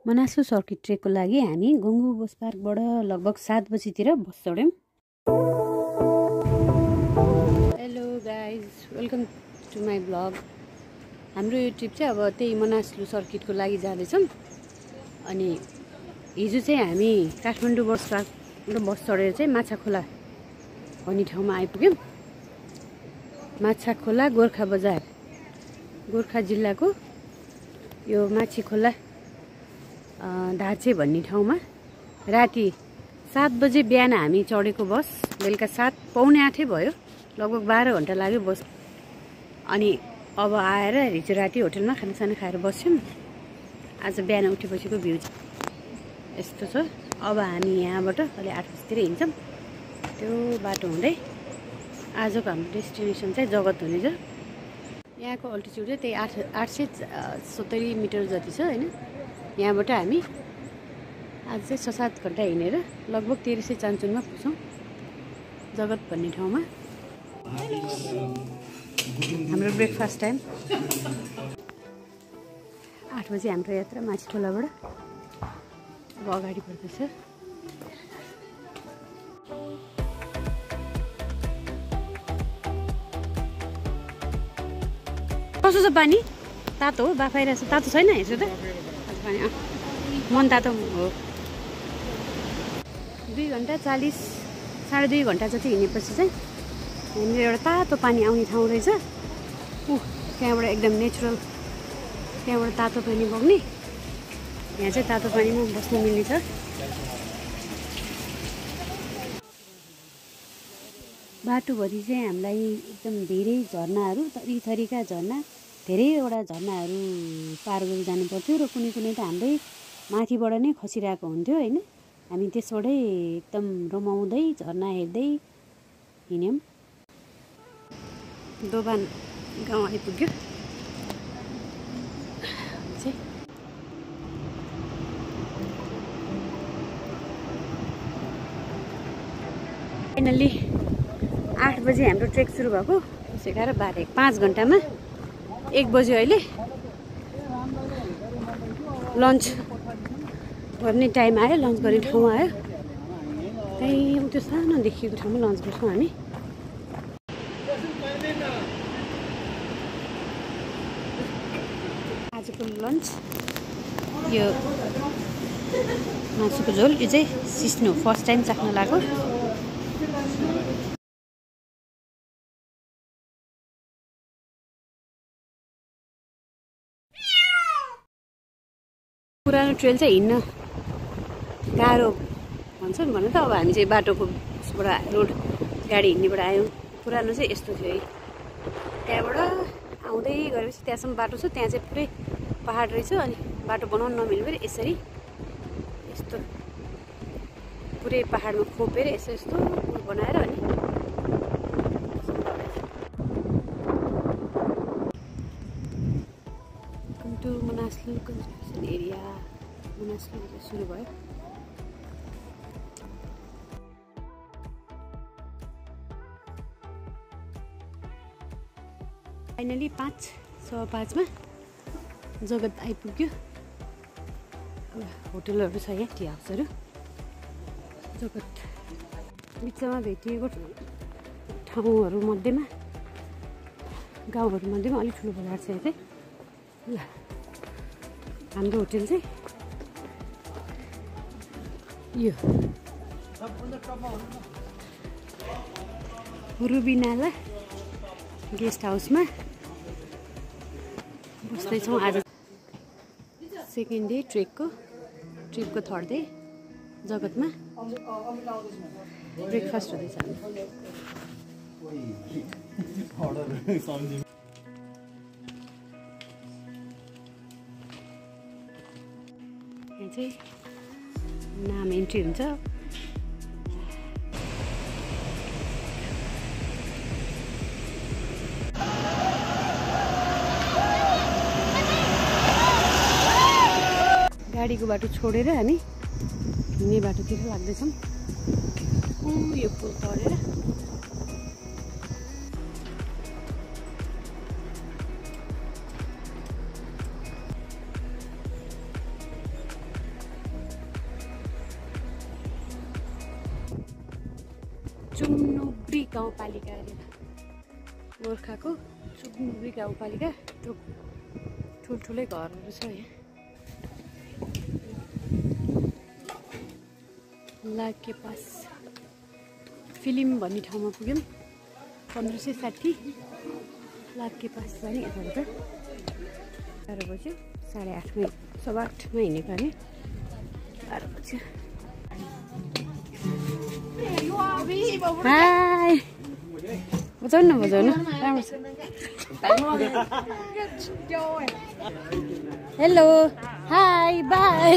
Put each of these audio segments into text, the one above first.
Manaslu circuit ट्रेकको लागि हामी गङ्गु बस पार्कबाट लगभग 7 बजीतिर बस चढ्यौं। Hello guys, welcome to my blog. हाम्रो यो ट्रिप चाहिँ अब त्यही मनासलु सर्किटको लागि जाँदैछौँ। अनि हिजो चाहिँ हामी काठमाडौँ बस पार्कबाट बस चढेर चाहिँ माछाखोला भन्ने ठाउँमा आइपुग्यौँ। माछाखोला गोर्खा बजार, गोर्खा जिल्लाको यो माछीखोला धार्चे भन्ने ठाउँमा राति 7 बजे बिहान हामी चढेको बस बेलुका 7 पौने 8 भयो, लगभग 12 घन्टा लाग्यो बस। अनि अब आएर हिजो राति होटलमा खानासाना खाएर बस्यौँ। आज बिहान उठेपछिको भ्यू यस्तो छ। अब हामी यहाँबाट अहिले 8 बजीतिर हिँड्छौँ। त्यो बाटो हुँदै आजको हाम्रो डेस्टिनेसन चाहिँ जगत हुनेछ। यहाँको अल्टिट्युड चाहिँ त्यही 870 मिटर जति छ हैन। यहाँबाट हामी आज चाहिँ 6-7 घन्टा हिँडेर लगभग 1300 पुग्छौँ जगत भन्ने ठाउँमा। हाम्रो ब्रेकफास्ट टाइम 8 बजी हाम्रो यात्रा माछीखोलाबाट अब अगाडि बढ्दैछ। कस्तो छ पानी? तातो हो, बाफाइरहेछ। तातो छैन हेर्छु त पानी। मन तातो हो। 2 घन्टा 40 साढे 2 घन्टा जति हिँडेपछि चाहिँ यहाँनिर एउटा तातो पानी आउने ठाउँ रहेछ। त्यहाँबाट एकदम नेचुरल, त्यहाँबाट तातो पानी बग्ने। यहाँ चाहिँ तातो पानीमा बस्नु मिल्ने छ। बाटोभरि चाहिँ हामीलाई एकदम धेरै झरनाहरू, थरीथरीका झरना, धेरैवटा झरनाहरू पार गरी जानु पर्थ्यो र कुनै कुनै त हाम्रै माथिबाट नै खसिरहेको हुन्थ्यो हैन। हामी त्यसबाटै एकदम रमाउँदै झरना हेर्दै हिँड्यौँ। दोभान गाउँ आइपुग्यो। फाइनल्ली 8 बजे हाम्रो ट्रेक सुरु भएको, 11, 12, 5 घन्टामा 1 बज्यो। अहिले लन्च गर्ने टाइम आयो, लन्च गर्ने ठाउँ आयो। त्यही त्यो सानो देखिएको ठाउँमा लन्च गर्छौँ हामी। आजको लन्च यो मासुको झोल, यो चाहिँ सिस्नो फर्स्ट टाइम चाख्न लाग्यो। पुरानो ट्रेल चाहिँ हिँड्न गाह्रो भन्छन् भने त अब हामी चाहिँ बाटोको उसबाट रोड गाडी हिँड्नेबाट आयौँ। पुरानो चाहिँ यस्तो थियो है। त्यहाँबाट आउँदै गएपछि त्यहाँसम्म बाटो छ, त्यहाँ चाहिँ पुरै पहाड रहेछ। अनि बाटो बनाउन नमिल्ने फेरि यसरी यस्तो पुरै पहाडमा खोपेर यस्तो यस्तो बनाएर अनि to Manaslu construction area. Manaslu सुरु भयो। फाइनली 5:15 जगत आइपुग्यो। अब होटलहरू छ यहाँ, टी हाउसहरू। जगत बिचमा भेटिएको ठाउँहरू मध्येमा, गाउँहरू मध्येमा अलिक ठुलो बजार छ। यहाँ चाहिँ ल हाम्रो होटल चाहिँ यो रुबिनाला गेस्ट हाउसमा बस्दैछौँ। आज सेकेन्ड डे ट्रिपको 3rd डे जगतमा ब्रेकफास्ट हुँदैछ। यहाँ चाहिँ नाम एन्ट्री हुन्छ। गाडीको बाटो छोडेर हामी हिँड्ने बाटोतिर लाग्दैछौँ। यो पुल तरेर चुम्नुब्री गाउँपालिका अरे गोर्खाको चुम्नुब्री गाउँपालिका त्यो ठुल्ठुलै घरहरू छ यहाँ। लाके पास फिल्म भन्ने ठाउँमा पुग्यौँ। 1560 लाके पास जाने यताबाट 12 बज्यो 8:30 8:15 हिँडेको हामी 12 बज्यो। हाई बजाउनु न बजाउनु राम्रो छ। Hello hi by.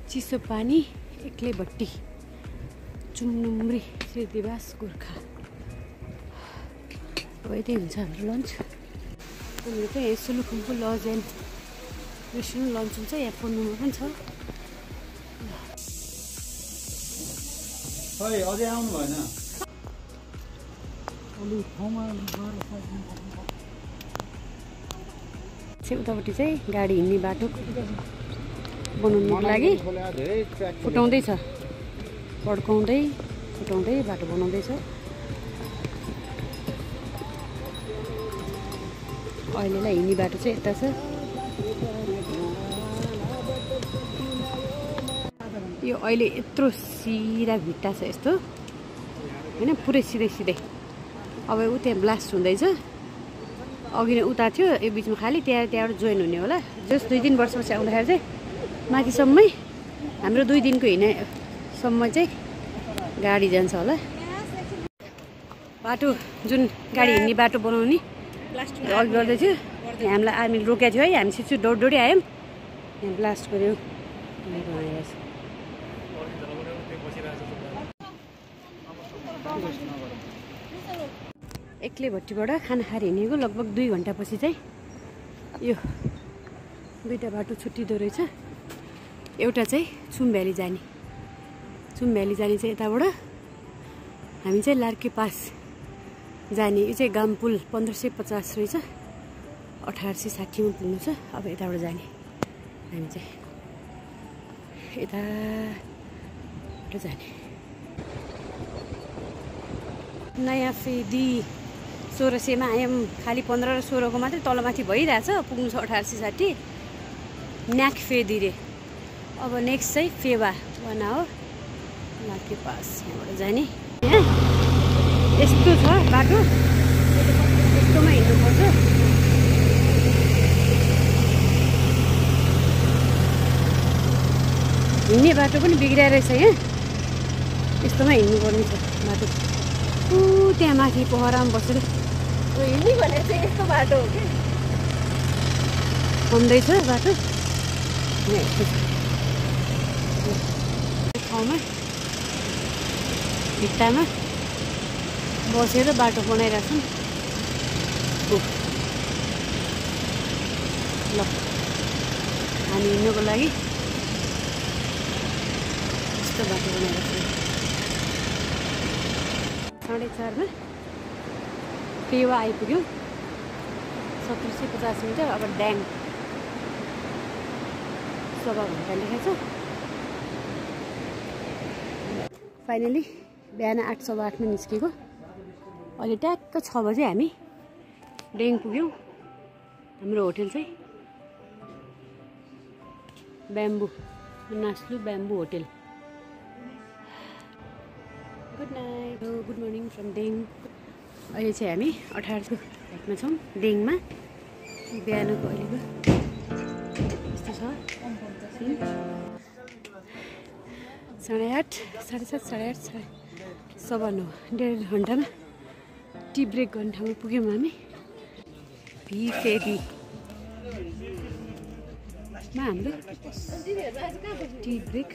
चिसो पानी एक्लै भट्टी चुम्नुम्री श्रीनिवास गोर्खा। अब यतै हुन्छ हाम्रो लन्च। हाम्रो चाहिँ यहाँ Solukhumbu lodge and restaurant lunch हुन्छ। यहाँ फोन नम्बर पनि छ। अझै आउनु भएन। उतापट्टि चाहिँ गाडी हिँड्ने बाटो बनाउनुको लागि फुटाउँदैछ। पड्काउँदै फुटाउँदै बाटो बनाउँदैछ। अहिलेलाई हिँड्ने बाटो चाहिँ यता छ। यो अहिले यत्रो सिधा भिट्टा छ यस्तो होइन, पुरै सिधै सिधै। अब ऊ त्यहाँ ब्लास्ट हुँदैछ। अघि नै उता थियो, यो बिचमा खालि त्यहाँबाट जोइन हुने होला। जस्ट 2-3 वर्षपछि आउँदाखेरि चाहिँ माथिसम्मै हाम्रो 2 दिनको हिँड्नेसम्म चाहिँ गाडी जान्छ होला। बाटो जुन गाडी हिँड्ने बाटो बनाउने अघि गर्दै थियो, यहाँ हामीलाई आर्मीले रोकेको थियो है। हामी छिटो दौडी आयौँ, यहाँ ब्लास्ट गऱ्यो। एक्लै भट्टीबाट खाना खाएर हिँडेको लगभग 2 घन्टापछि चाहिँ यो 2टा बाटो छुट्टिँदो रहेछ। एउटा चाहिँ छुम भ्याली जाने चाहिँ यताबाट, हामी चाहिँ लार्के पास जाने। यो चाहिँ गामपुल 1550 रहेछ, 1860 मा पुग्नु छ। अब यताबाट जाने हामी चाहिँ यताबाट जाने। नयाँ फेदी 1600 मा आयौँ। खालि 15 र 16 को मात्रै तलमाथि भइरहेछ। पुग्नु छ 1860 न्याक फेदी रे। अब नेक्स्ट चाहिँ फेवा वाना हो, लाके पास यहाँबाट जाने। यहाँ यस्तो छ बाटो, यस्तोमा हिँड्नुपर्छ। हिँड्ने बाटो पनि बिग्रिएर रहेछ यहाँ, यस्तोमा हिँड्नुपर्ने छ बाटो। त्यहाँ माथि पोखरामा बसेर हिँड्ने भनेर चाहिँ यस्तो बाटो हो कि खन्दैछ बाटो। ठाउँमा भित्तामा बसेर बाटो बनाइरहेको छौँ। ल हामी हिँड्नुको लागि यस्तो बाटो बनाइरहेको छौँ। 4:30 मा पेवा आइपुग्यो। 1750 मिटर। अब ड्याङ 1.25 घन्टा लेखेको छ। फाइनली बिहान 8:15 मा निस्केको। अहिले ट्याक्क 6 बजे हामी ड्याङ पुग्यौँ। हाम्रो होटेल चाहिँ ब्याम्बु नास्लु bamboo hotel. Good night, good morning from Deng. अहिले चाहिँ हामी 18 को फ्लाइटमा छौँ ड्याङमा। बिहानको अहिलेको यस्तो छ। 8:30 7:30 8:30 7:15 1.5 घन्टामा टी ब्रेक गर्ने ठाउँमा पुग्यौँ हामी। मा हाम्रो टी ब्रेक।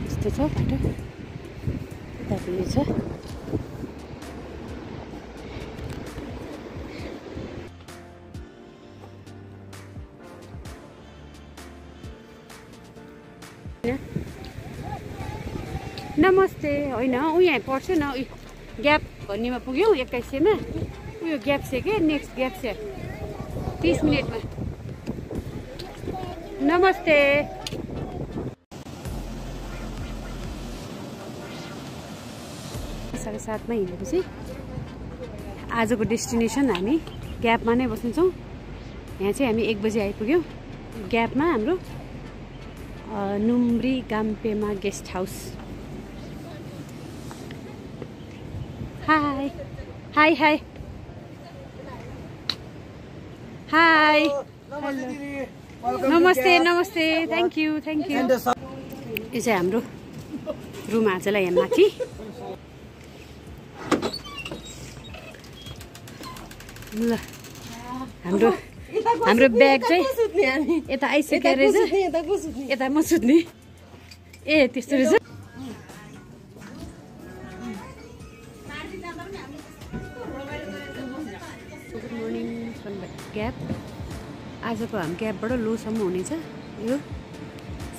यस्तो छ बाटो, यता पनि छ। नमस्ते होइन ऊ यहाँ पर्छ न, ग्याप भन्नेमा पुग्यौँ 2100 मा। उयो ग्याप छ के नेक्स्ट ग्याप छ 30 मिनटमा। नमस्ते। साढे 7 मा हिँडेपछि आजको डेस्टिनेसन हामी ग्यापमा नै बस्नेछौँ। यहाँ चाहिँ हामी 1 बजे आइपुग्यौँ। ग्यापमा हाम्रो नुम्ब्री गाम्पेमा guest house. Hi hi hi hi नमस्ते नमस्ते। Thank you thank you. यो चाहिँ हाम्रो रुम आजलाई यहाँ माथि। ल हाम्रो ब्याग चाहिँ यता आइसकेको रहेछ। यता म सुत्ने। ए त्यस्तो रहेछ। Good morning from gap. आजको हामी ग्यापबाट लोसम्म हुनेछ। यो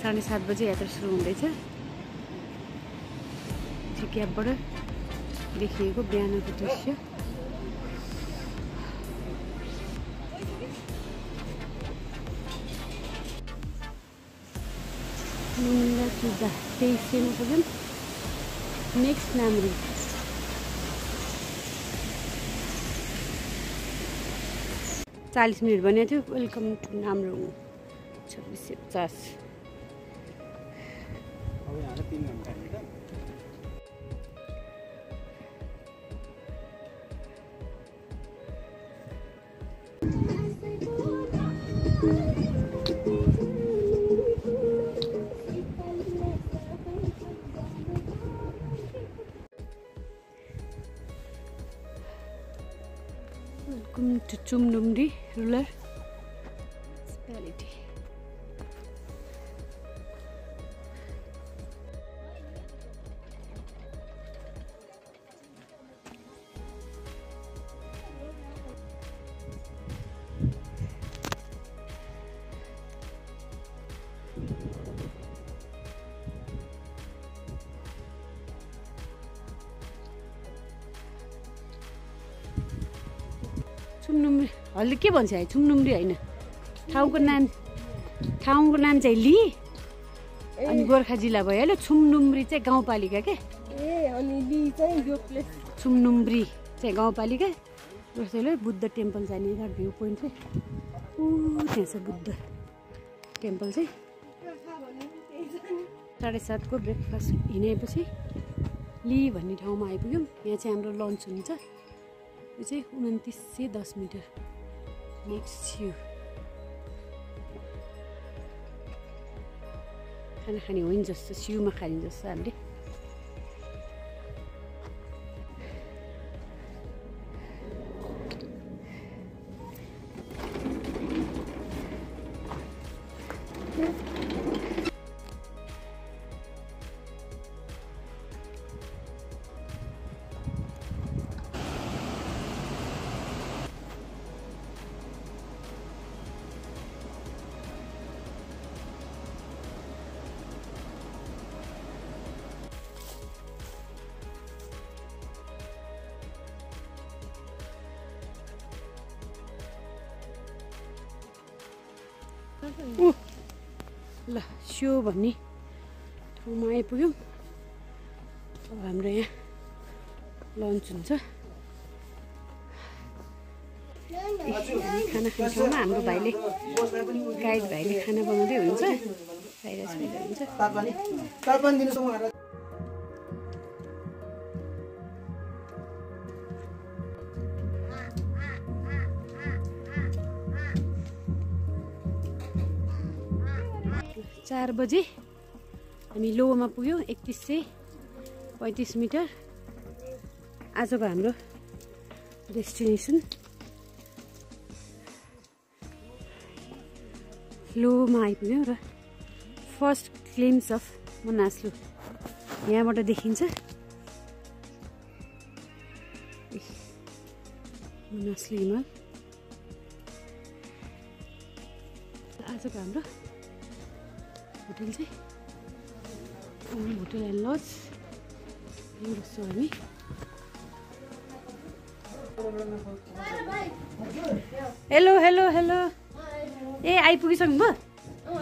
7:30 बजे यात्रा सुरु हुँदैछ। ग्यापबाट देखिएको बिहानको दृश्य। नुम्ला चुजा 23 मा पुग्यौँ। नेक्स्ट नाम्री। चालीस मिनट भनेको थियो। Welcome to Namrung 2650। Welcome to Chumnumri Rural Municipality. Chumnumri हल्ले के भन्छ है? छुमनुम्री होइन, ठाउँको नाम चाहिँ ली अनि गोर्खा जिल्ला भइहाल्यो। छुमनुम्री चाहिँ गाउँपालिका के। अनि ली चाहिँ यो प्लेस। छुमनुम्री चाहिँ गाउँपालिका। त्यसैले बुद्ध टेम्पल जाने एउटा भ्यू पोइन्ट चाहिँ त्यहाँ छ। बुद्ध टेम्पल चाहिँ 7:30 को ब्रेकफास्ट हिँडेपछि ली भन्ने ठाउँमा आइपुग्यौँ। यहाँ चाहिँ हाम्रो लन्च हुन्छ। यो चाहिँ 2910 मिटर। नेक्स्ट सिउ खाना खाने होइन जस्तो, सिउमा खाने जस्तो हामीले। ल स्यो भन्ने ठाउँमा आइपुग्यौँ। अब हाम्रो यहाँ लन्च हुन्छ। खाना खाने ठाउँमा हाम्रो भाइले गाइड भाइले खाना बनाउँदै हुन्छ। चार बजे हामी लोमा पुग्यौँ। 3135 मिटर आजको हाम्रो डेस्टिनेसन। लोमा आइपुग्यौँ र फर्स्ट ग्लिम्स अफ मनासलु यहाँबाट देखिन्छ। मनासलु हिमाल। आजको हाम्रो होटल चाहिँ होटल एन्ड लज बस्छौँ हामी। Hello hello hello. ए आइपुगिसक्नु भयो?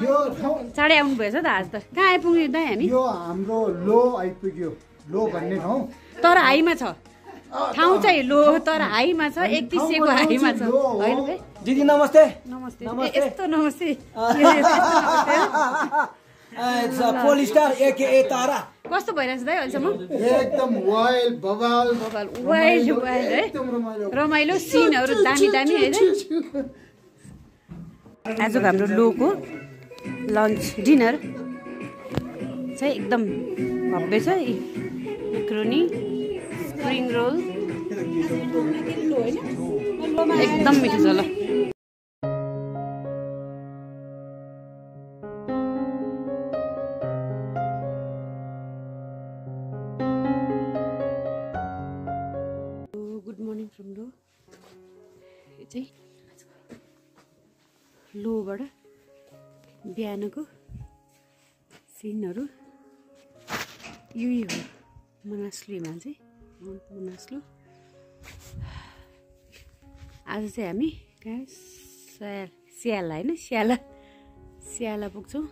यो ठाउँ चाँडै आउनु भएछ त आज त कहाँ आइपुग्यो दाइ हामी यो हाम्रो लो आइपुग्यो लो भन्ने ठाउँ तर हाईमा छ ठाउँ चाहिँ लो तर हाईमा छ 3100 को हाईमा छ हैन भाइ दिदी नमस्ते नमस्ते यस्तो नमस्ते पोल स्टार एके तारा कस्तो भइरहेछ दाइ अहिलेसम्म एकदम वाइल्ड बवाल वाइल्ड है एकदम रमाइलो रमाइलो सिनहरू दामी दामी है आजको हाम्रो लोको लन्च डिनर चाहिँ एकदम भव्य छ मैक्रोनी स्प्रिङ रोल एकदम मिठो छ ल गुड मर्निङ फ्रम लो यो चाहिँ लोबाट बिहानको सिनहरू यही हो मनास्लुमा चाहिँ मनास्लु आज चाहिँ हामी कहाँ स्याला होइन स्याला पुग्छौँ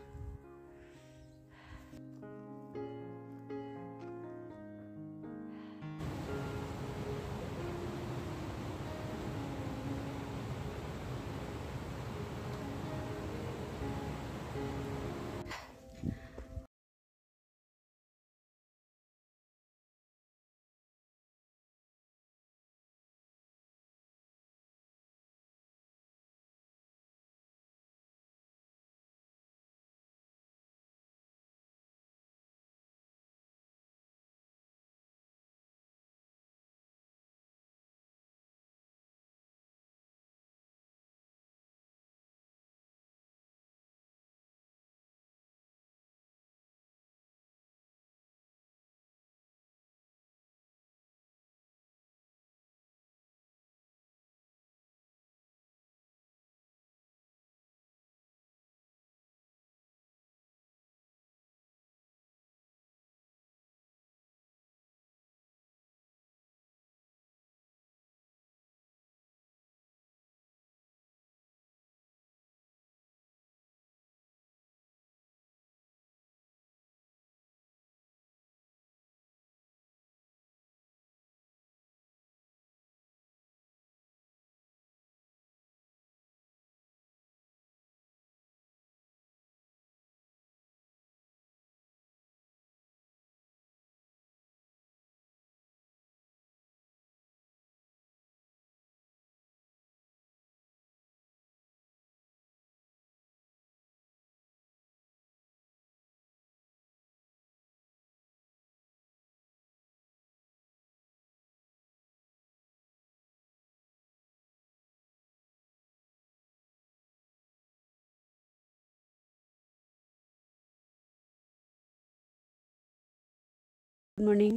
गुड मर्निङ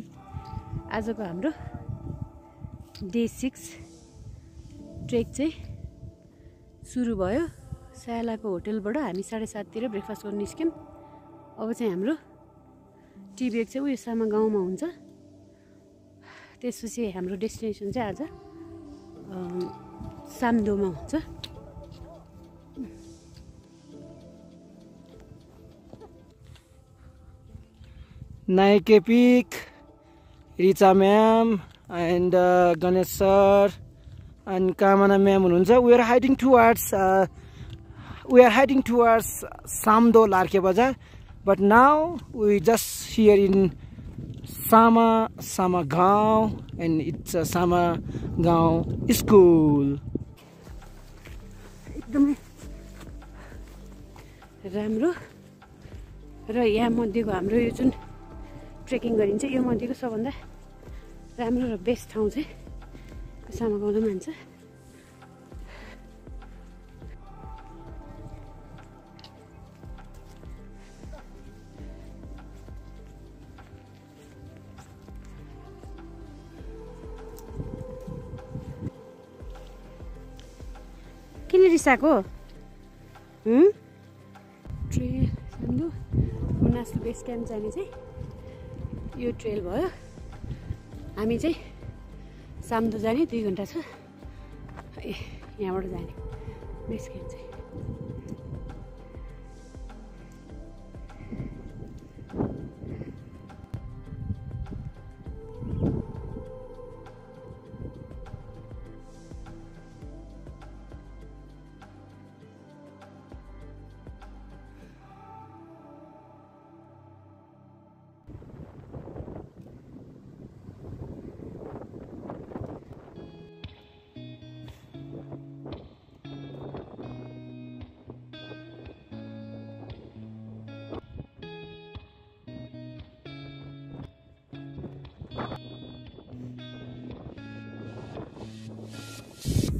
आजको हाम्रो डे 6 ट्रेक चाहिँ सुरु भयो स्यालाको होटलबाट हामी 7:30 तिर ब्रेकफास्ट गर्न निस्क्यौँ अब चाहिँ हाम्रो टी ब्रेक चाहिँ उयो सामा गाउँमा हुन्छ त्यसपछि हाम्रो डेस्टिनेसन चाहिँ आज साम्दोमा हुन्छ Nike Peak, Richa ma'am, and Ganesh sir, and Kamana ma'am. We are heading towards Samdo Larke Bazaar, but now we just here in Sama Gaon, and it's a Sama Gaon school. एकदमै राम्रो र यहाँ मध्येको हाम्रो यो जुन trekking गरिन्छ यो मध्येको सबभन्दा राम्रो र बेस्ट ठाउँ चाहिँ सामा गाउँमा मान्छ किन रिसाएको ट्रेल साम्दो मनास्लु बेस क्याम्प जाने चाहिँ यो ट्रेल भयो हामी चाहिँ साम्दो जाने 2 घन्टा छ यहाँबाट जाने बेस क्याम्प चाहिँ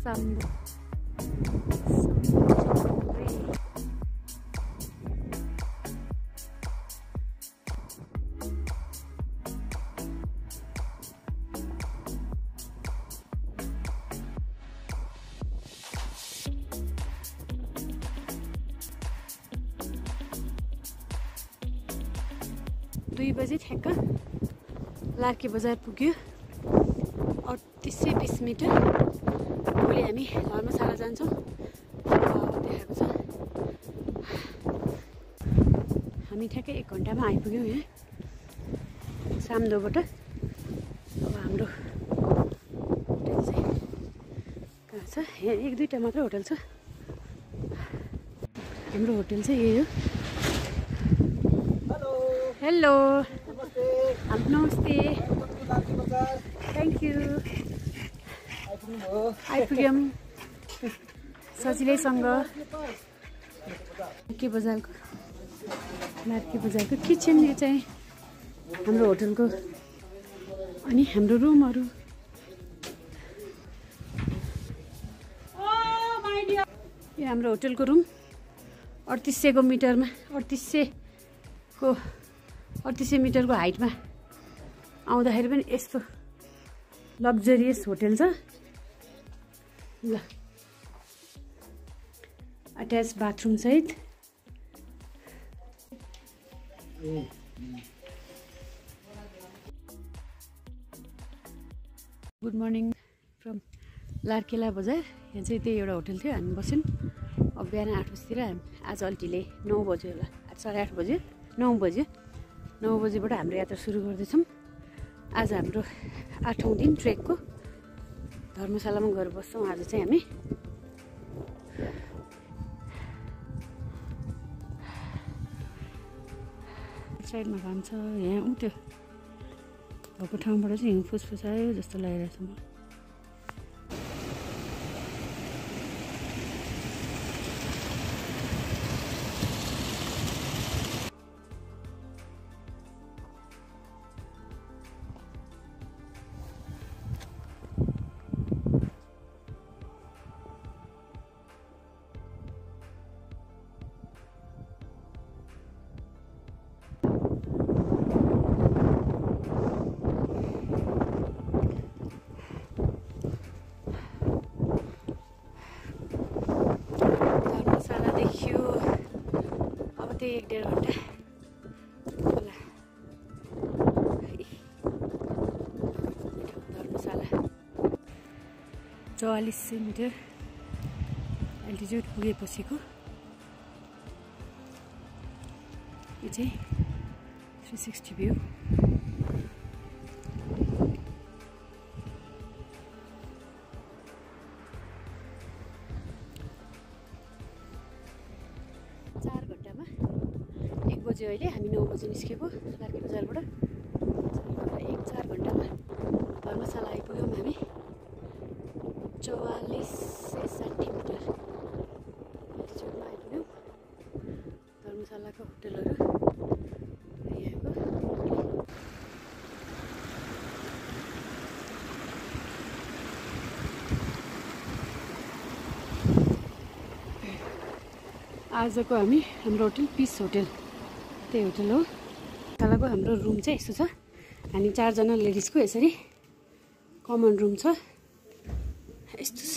साम्दो 2 बजे ठ्याक्क लार्के बजार पुग्यो 3820 मिटर। भोलि हामी धर्मशाला जान्छौँ देखाएको छ। हामी ठ्याक्कै 1 घन्टामा आइपुग्यौँ यहाँ साम्दोबाट। अब हाम्रो होटल चाहिँ कहाँ छ? यहाँ 1-2टा मात्र होटल छ। हाम्रो होटल चाहिँ यही हो। हेलो नमस्ते। Thank you. आइपुग्यौँ सजिलैसँग लार्के बजारको किचन। यो चाहिँ हाम्रो होटलको अनि हाम्रो रुमहरू। यो हाम्रो होटलको रुम 3800 मिटरमा 3800 मिटरको हाइटमा आउँदाखेरि पनि यस्तो लग्जरियस होटल छ। ल अट्याच बाथरुम सहित। गुड मर्निङ फ्रम लार्केला बजार। यहाँ चाहिँ त्यही एउटा होटल थियो, हामी बस्यौँ। अब बिहान 8 बजीतिर आज अल्टिले 9 बज्यो होला, आज 8:30 बज्यो, 9 बज्यो। 9 बजीबाट हाम्रो यात्रा सुरु गर्दैछौँ। आज हाम्रो 8औं दिन ट्रेकको। धर्मशालामा गएर बस्छौँ आज चाहिँ हामी। साइडमा घाम छ। यहाँ त्यो भएको ठाउँबाट चाहिँ हिउँ फुसफुस आयो जस्तो लागिरहेछ मलाई। त्यही 1-1.5 घन्टा होला। धर्मशाला 4400 मिटर एल्टिट्युड पुगेपछिको यो चाहिँ 360 भ्यू। अहिले हामी 9 बजे निस्केको लार्के बजारबाट। 1-4 घन्टामा धर्मशाला आइपुग्यौँ हामी। 4460 मिटर एल्टिट्युडमा आइपुग्यौँ। धर्मशालाको होटलहरू यहाँको। आजको हाम्रो होटल पिस होटल, त्यही होटल हो। तलको हाम्रो रुम चाहिँ यस्तो छ। हामी 4 जना लेडिजको यसरी कमन रुम छ। यस्तो छ।